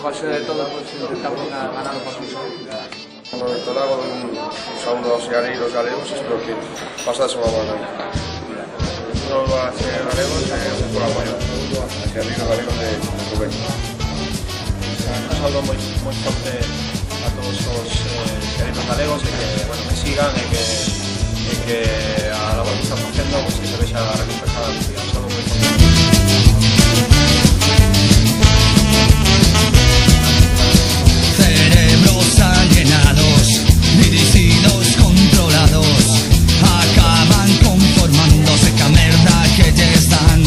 mejor de todo, pues intentamos ganar lo posible. Bueno, de Toledo, un saludo aos galegos galegos, espero que pasades unha boa noite. Un saludo a ser galegos e un por apoio. Hacia amigos galegos de Rubén. Un saludo moi forte a todos os queridos galegos e que, bueno, me sigan e que a labor que están facendo pues, que se vexa recompensada en día. Un saludo moi forte. Cerebros alienados, dirigidos, controlados, acaban conformándose ca merda que lles dan.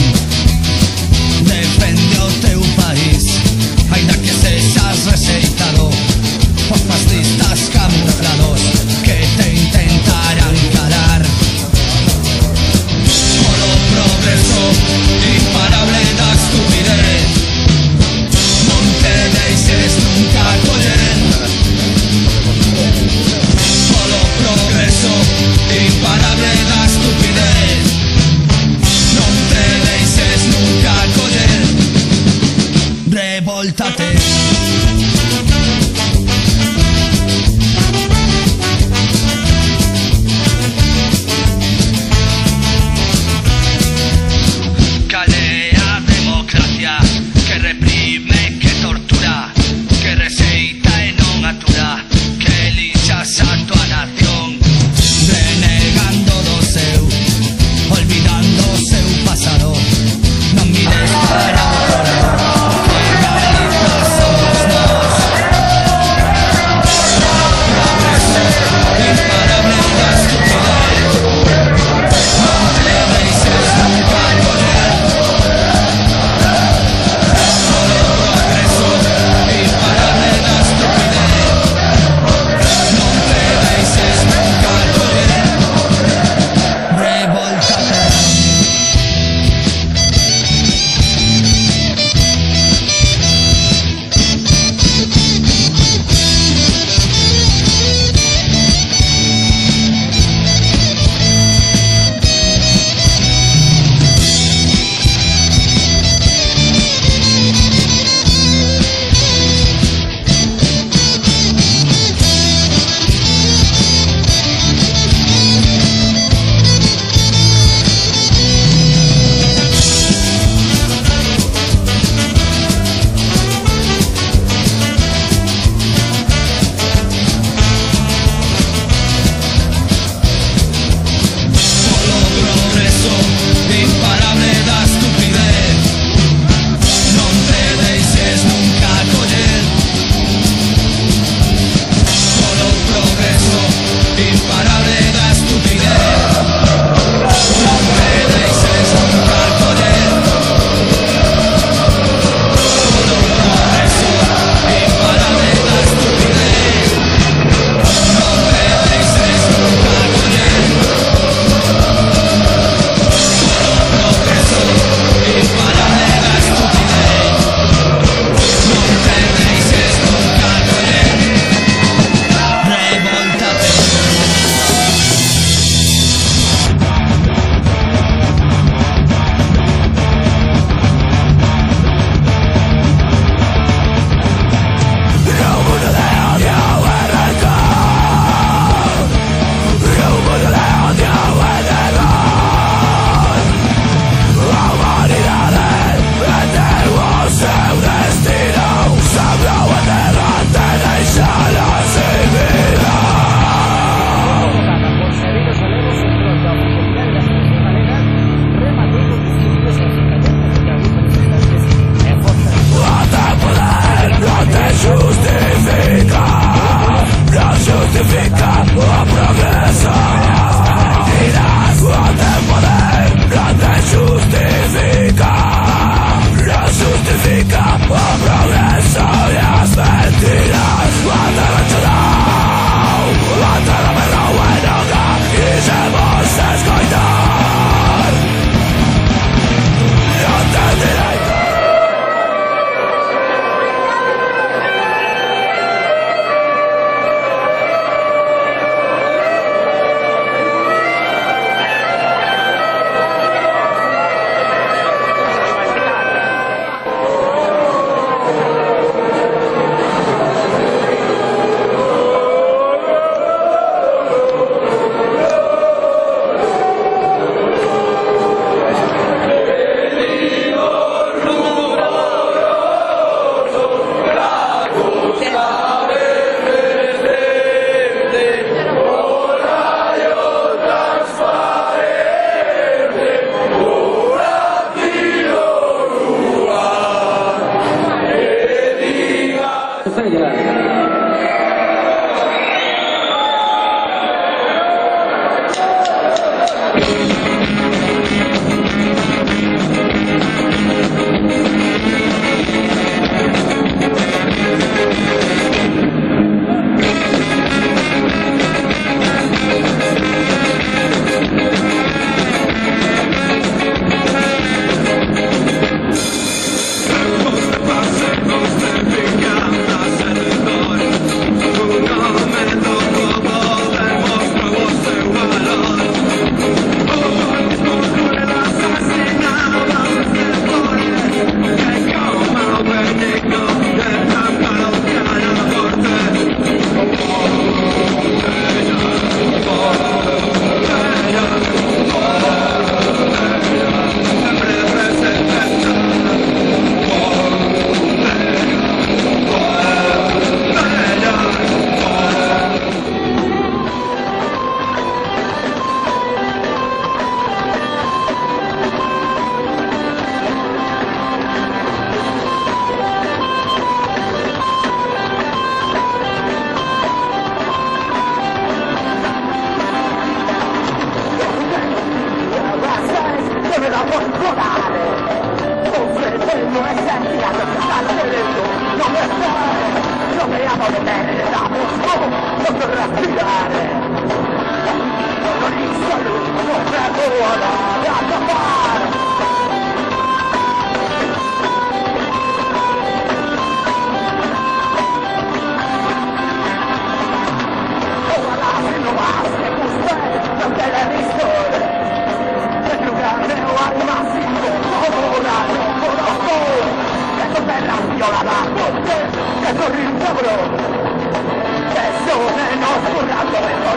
Defende o teu país, aínda que sexas rexeitado por fascistas camuflados que te intentarán calar. Polo progreso imparable da estupidez, non te deixes nunca coller. Polo progreso imparable da estupidez, non te deixes nunca coller. Revoltate. Calea democracia que reprime, que tortura, que receita e non atura, que lixas a tua nación, renegando do seu, olvidando o seu pasado. Non mires para fora, que Galiza somos nós. Progreso imparable da estupidez, non te deixes nunca coller. Progreso imparable da estupidez, non te deixes nunca coller. Revoltate. Che corri un povero, che sono nostro grande